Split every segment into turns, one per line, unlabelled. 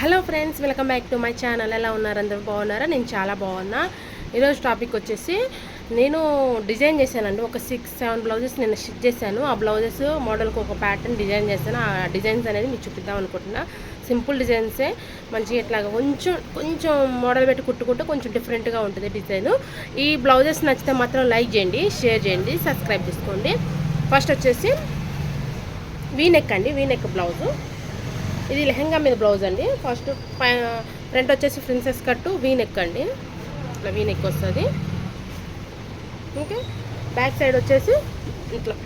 Hello friends, welcome back to my channel. ఎలా ఉన్నారు? అందరూ బాగున్నారా? నేను చాలా బాగున్నా. ఈరోజు టాపిక్ వచ్చేసి నేను డిజైన్ చేశానండి. ఒక 6-7 బ్లౌజెస్ నేను స్టిచ్ చేశాను. ఆ బ్లౌజెస్ మోడల్కి ఒక ప్యాటర్న్ డిజైన్ చేశాను. ఆ డిజైన్స్ అనేది మీకు చూపిద్దాం అనుకుంటున్నా. సింపుల్ డిజైన్సే, మంచిగా ఇట్లాగా కొంచెం కొంచెం మోడల్ పెట్టి కుట్టుకుంటే కొంచెం డిఫరెంట్గా ఉంటుంది డిజైన్. ఈ బ్లౌజెస్ నచ్చితే మాత్రం లైక్ చేయండి, షేర్ చేయండి, సబ్స్క్రైబ్ చేసుకోండి. ఫస్ట్ వచ్చేసి వీ నెక్ అండి, వీ నెక్ బ్లౌజు. ఇది లెహంగా మీద బ్లౌజ్ అండి. ఫస్ట్ ఫ్రంట్ వచ్చేసి ప్రిన్సెస్ కట్టు వీ నెక్ అండి, ఇట్లా వీ నెక్ వస్తుంది. ఓకే, బ్యాక్ సైడ్ వచ్చేసి ఇట్లా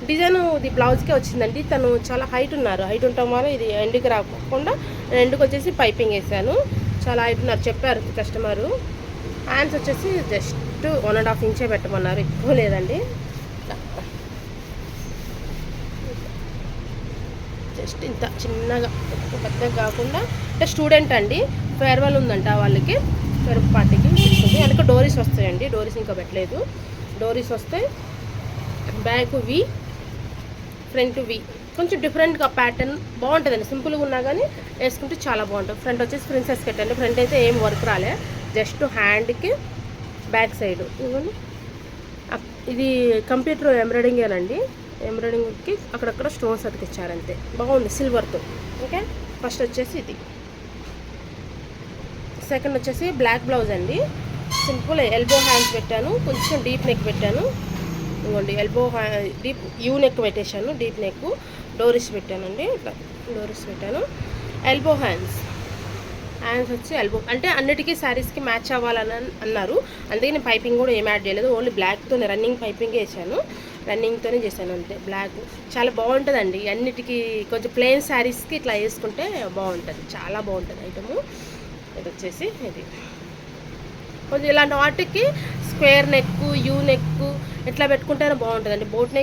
డిజైన్ ఇది బ్లౌజ్కే వచ్చిందండి. తను చాలా హైట్ ఉన్నారు. హైట్ ఉండటం వల్ల ఇది ఎండుకి రాకుండా ఎండుకు వచ్చేసి పైపింగ్ వేసాను. చాలా హైట్ ఉన్నారు చెప్పారు కస్టమరు. హ్యాండ్స్ వచ్చేసి జస్ట్ 1.5 ఇంచే పెట్టమన్నారు, ఎక్కువ లేదండి. జస్ట్ ఇంత చిన్నగా, ఎక్కువ పెద్దగా కాకుండా. అంటే స్టూడెంట్ అండి, ఫేర్వెల్ ఉందంట వాళ్ళకి, ఫేర్ పార్టీకి తీసుకుంది. అందుకే డోరీస్ వస్తాయండి. డోరీస్ ఇంకా పెట్టలేదు. డోరీస్ వస్తాయి. బ్యాక్ వి, ఫ్రంట్ వి. కొంచెం డిఫరెంట్గా ప్యాటర్న్ బాగుంటుందండి. సింపుల్గా ఉన్నా కానీ వేసుకుంటే చాలా బాగుంటుంది. ఫ్రంట్ వచ్చేసి ప్రిన్సెస్ కట్ అండి. ఫ్రంట్ అయితే ఏం వర్క్ రాలే, జస్ట్ హ్యాండ్కి బ్యాక్ సైడ్ ఇవ్వండి. ఇది కంప్యూటర్ ఎంబ్రాయిడింగేనండి. ఎంబ్రాయిడింగ్కి అక్కడక్కడ స్టోన్స్ అతికిచ్చారంతే. బాగుంది సిల్వర్తో. ఓకే, ఫస్ట్ వచ్చేసి ఇది. సెకండ్ వచ్చేసి బ్లాక్ బ్లౌజ్ అండి. సింపుల్ ఎల్బో హ్యాండ్స్ పెట్టాను, కొంచెం డీప్ నెక్ పెట్టాను. ఇవ్వండి, ఎల్బో డీప్ యూ నెక్ పెట్టేశాను, డీప్ నెక్. డోరీస్ పెట్టానండి, ఇట్లా డోరీస్ పెట్టాను. ఎల్బో హ్యాండ్స్ వచ్చి ఎల్బో అంటే అన్నిటికీ శారీస్కి మ్యాచ్ అవ్వాలని అన్నారు. అందుకే నేను పైపింగ్ కూడా ఏం యాడ్ చేయలేదు. ఓన్లీ బ్లాక్తోనే రన్నింగ్ పైపింగ్ వేసాను. రన్నింగ్తోనే చేశాను అంతే. బ్లాక్ చాలా బాగుంటుందండి. అన్నిటికీ కొంచెం ప్లెయిన్ శారీస్కి ఇట్లా వేసుకుంటే బాగుంటుంది, చాలా బాగుంటుంది ఐటము. ఇది వచ్చేసి ఇది కొంచెం ఇలాంటి వాటికి స్క్వేర్ నెక్, యూ నెక్ ఇట్లా పెట్టుకుంటేనే బాగుంటుందండి. బోట్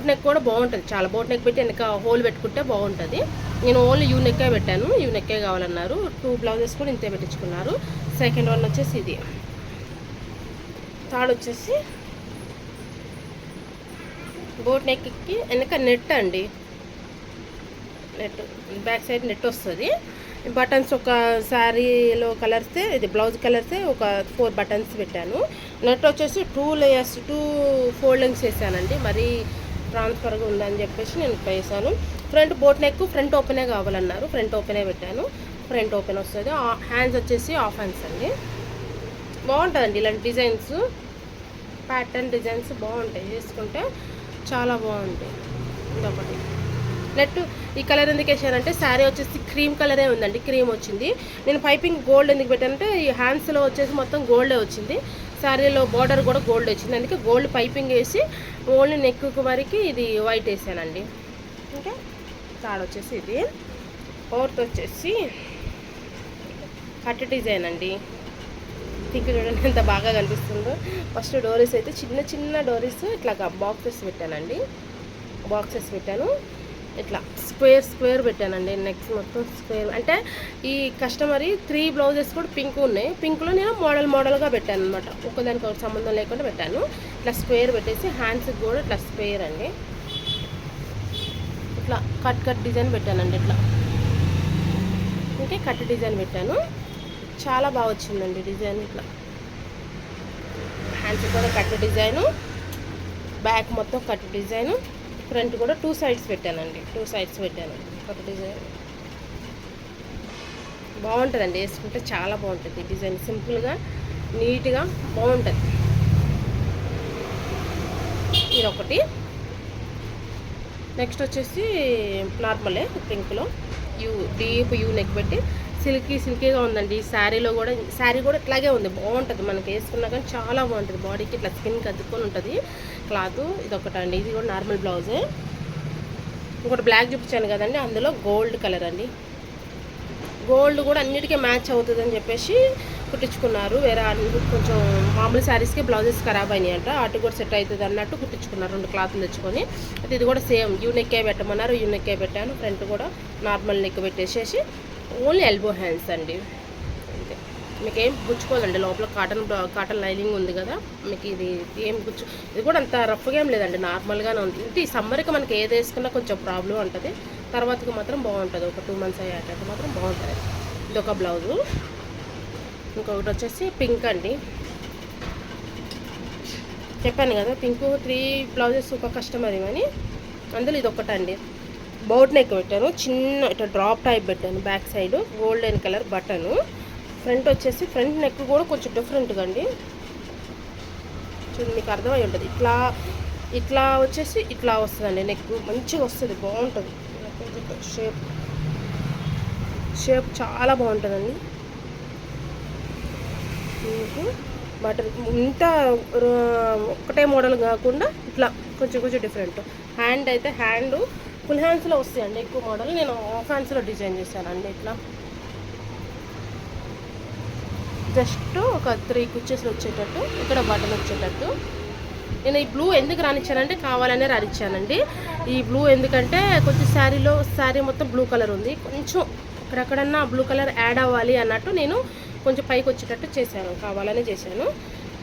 నెక్ కూడా బాగుంటుంది చాలా. బోట్ నెక్ పెట్టి వెనక హోల్ పెట్టుకుంటే బాగుంటుంది. నేను ఓన్లీ యూ నెక్కే పెట్టాను. యూ నెక్కే కావాలన్నారు. 2 బ్లౌజెస్ కూడా ఇంతే పెట్టించుకున్నారు. సెకండ్ వన్ వచ్చేసి ఇది. థర్డ్ వచ్చేసి బోట్ నెక్కి వెనక నెట్ అండి. నెట్ బ్యాక్ సైడ్ నెట్ వస్తుంది. బటన్స్ ఒక శారీలో కలర్సే, ఇది బ్లౌజ్ కలర్సే ఒక 4 బటన్స్ పెట్టాను. నెట్ వచ్చేసి 2 లేయర్స్ 2 ఫోల్డింగ్స్ వేసానండి. మరీ ట్రాన్స్ఫర్గా ఉందని చెప్పేసి నేను ఇట్లా వేసాను. ఫ్రంట్ బోట్ నెక్ ఫ్రంట్ ఓపెనే కావాలన్నారు, ఫ్రంట్ ఓపెనే పెట్టాను. ఫ్రంట్ ఓపెన్ వస్తుంది. హ్యాండ్స్ వచ్చేసి హాఫ్ హ్యాండ్స్ అండి. బాగుంటుందండి ఇలాంటి డిజైన్స్, ప్యాటర్న్ డిజైన్స్ బాగుంటాయి, వేసుకుంటే చాలా బాగుంటాయి. ఇదొకటి. నెట్ ఈ కలర్ ఎందుకు వేసానంటే శారీ వచ్చేసి క్రీమ్ కలరే ఉందండి, క్రీమ్ వచ్చింది. నేను పైపింగ్ గోల్డ్ ఎందుకు పెట్టానంటే ఈ హ్యాండ్స్లో వచ్చేసి మొత్తం గోల్డే వచ్చింది. శారీలో బార్డర్ కూడా గోల్డ్ వచ్చింది. అందుకే గోల్డ్ పైపింగ్ వేసి ఓన్లీ నెక్ వరకు ఇది వైట్ వేసానండి. ఓకే, థర్డ్ వచ్చేసి ఇది. ఫోర్త్ వచ్చేసి కట్ డిజైన్ అండి. థింక్ చూడండి ఎంత బాగా కనిపిస్తుందో. ఫస్ట్ డోరీస్ అయితే చిన్న చిన్న డోరీస్ ఇట్లా బాక్సెస్ పెట్టానండి. బాక్సెస్ పెట్టాను, ఇట్లా స్క్వేర్ పెట్టానండి. నెక్స్ట్ మొత్తం స్క్వేర్. అంటే ఈ కస్టమర్ 3 బ్లౌజెస్ కూడా పింక్ ఉన్నాయి. పింక్లో నేను మోడల్గా పెట్టాను అనమాట. ఒకదానికి ఒక సంబంధం లేకుండా పెట్టాను. ఇట్లా స్క్వేర్ పెట్టేసి హ్యాండ్స్కి కూడా ఇట్లా స్క్వేర్ అండి. ఇట్లా కట్ డిజైన్ పెట్టానండి. ఇట్లా ఓకే, కట్ డిజైన్ పెట్టాను. చాలా బాగా వచ్చిందండి డిజైన్. ఇట్లా హ్యాండ్స్ కూడా కట్ డిజైను, బ్యాక్ మొత్తం కట్ డిజైను, ఫ్రంట్ కూడా 2 సైడ్స్ పెట్టానండి. 2 సైడ్స్ పెట్టాను కట్ డిజైన్. బాగుంటుందండి, వేసుకుంటే చాలా బాగుంటుంది డిజైన్. సింపుల్గా నీట్గా బాగుంటుంది. ఇదొకటి. నెక్స్ట్ వచ్చేసి నార్మలే పింక్లో డీప్ యూ నెక్ పెట్టి సిల్కీగా ఉందండి. శారీలో కూడా, శారీ కూడా ఇట్లాగే ఉంది, బాగుంటుంది. మనకి వేసుకున్నా కానీ చాలా బాగుంటుంది. బాడీకి ఇట్లా స్కిన్కి అద్దుకొని ఉంటుంది క్లాత్. ఇదొకటి అండి. ఇది కూడా నార్మల్ బ్లౌజే. ఇంకోటి బ్లాక్ చూపించాను కదండి, అందులో గోల్డ్ కలర్ అండి. గోల్డ్ కూడా అన్నిటికీ మ్యాచ్ అవుతుందని చెప్పేసి కుట్టించుకున్నారు. వేరే కొంచెం మామూలు శారీస్కి బ్లౌజెస్ ఖరాబ్ అయినాయి అంట, వాటికి కూడా సెట్ అవుతుంది అన్నట్టు కుట్టించుకున్నారు 2 క్లాత్లు తెచ్చుకొని. అయితే ఇది కూడా సేమ్ యూ నెక్కే పెట్టమన్నారు, యూ నెక్కే పెట్టాను. ఫ్రంట్ కూడా నార్మల్ నెక్ పెట్టేసేసి ఓన్లీ ఎల్బో హ్యాండ్స్ అండి. అంతే, మీకు ఏం గుచ్చుకోదండి. లోపల కాటన్ లైనింగ్ ఉంది కదా, మీకు ఇది ఏం ఇది కూడా అంత రఫ్గా ఏం లేదండి, నార్మల్గానే ఉంది. అంటే ఈ సమ్మర్కి మనకి ఏది వేసుకున్నా కొంచెం ప్రాబ్లం ఉంటుంది, తర్వాతకి మాత్రం బాగుంటుంది. ఒక 2 మంత్స్ అయ్యాక మాత్రం బాగుంటుంది. ఇదొక బ్లౌజు. ఇంకొకటి వచ్చేసి పింక్ అండి. చెప్పాను కదా పింక్ 3 బ్లౌజెస్ ఒక కస్టమర్ ఇవని, అందులో ఇది ఒకటండి. బోట్ నెక్ పెట్టాను, చిన్న ఇట్లా డ్రాప్ టైప్ పెట్టాను, back side golden colour button. Front వచ్చేసి ఫ్రంట్ నెక్ కూడా కొంచెం డిఫరెంట్గా అండి. చూడండి మీకు అర్థమై ఉంటుంది. ఇట్లా వచ్చేసి ఇట్లా వస్తుందండి, నెక్ మంచిగా వస్తుంది, బాగుంటుంది. షేప్ చాలా బాగుంటుందండి. మీకు బటన్ ఇంత ఒకటే మోడల్ కాకుండా ఇట్లా కొంచెం డిఫరెంట్. హ్యాండ్ అయితే ఫుల్ హ్యాండ్స్లో వస్తాయండి ఎక్కువ మోడల్. నేను హాఫ్ హ్యాండ్స్లో డిజైన్ చేశానండి. ఇట్లా జస్ట్ ఒక 3 కుచ్చెస్లు వచ్చేటట్టు, ఇక్కడ బటన్ వచ్చేటట్టు. నేను ఈ బ్లూ ఎందుకు రానిచ్చానంటే కావాలనే రానిచ్చానండి. ఈ బ్లూ ఎందుకంటే కొంచెం శారీ మొత్తం బ్లూ కలర్ ఉంది, కొంచెం అక్కడక్కడన్నా బ్లూ కలర్ యాడ్ అవ్వాలి అన్నట్టు నేను కొంచెం పైకి వచ్చేటట్టు చేశాను, కావాలనే చేశాను,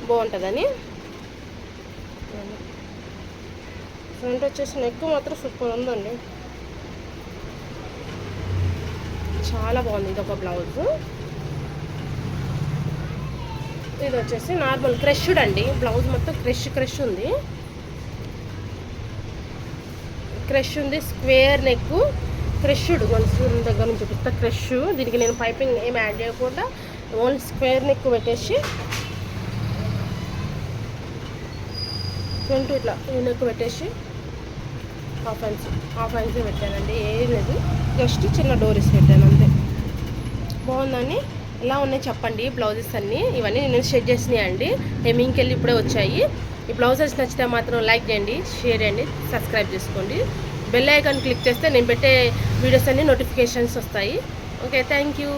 బాగుంటుందని. ఫ్రంట్ వచ్చేసి నెక్ మాత్రం సూపర్ ఉందండి, చాలా బాగుంది. ఇది ఒక బ్లౌజు. ఇది వచ్చేసి నార్మల్ క్రష్డ్ అండి. బ్లౌజ్ మొత్తం క్రష్ ఉంది, స్క్వేర్ నెక్ క్రష్డ్. కొంచెం దగ్గర నుంచి చూపిస్తా. క్రష్, దీనికి నేను పైపింగ్ ఏం యాడ్ చేయకుండా ఓన్లీ స్క్వేర్ నెక్ పెట్టేసి ఫ్రంట్ ఇట్లా ఈ నెక్ పెట్టేసి హాఫ్ హ్యాండ్స్ పెట్టానండి. ఏం లేదు, జస్ట్ చిన్న డోరీస్ పెట్టాను అంతే. బాగుందని. ఎలా ఉన్నాయి చెప్పండి బ్లౌజెస్ అన్నీ. ఇవన్నీ నేను షేర్ చేసినాయి అండి, హెమ్మింగ్కి వెళ్ళి ఇప్పుడే వచ్చాయి. ఈ బ్లౌజెస్ నచ్చితే మాత్రం లైక్ చేయండి, షేర్ చేయండి, సబ్స్క్రైబ్ చేసుకోండి. బెల్ ఐకాన్ క్లిక్ చేస్తే నేను పెట్టే వీడియోస్ అన్నీ నోటిఫికేషన్స్ వస్తాయి. Okay, thank you.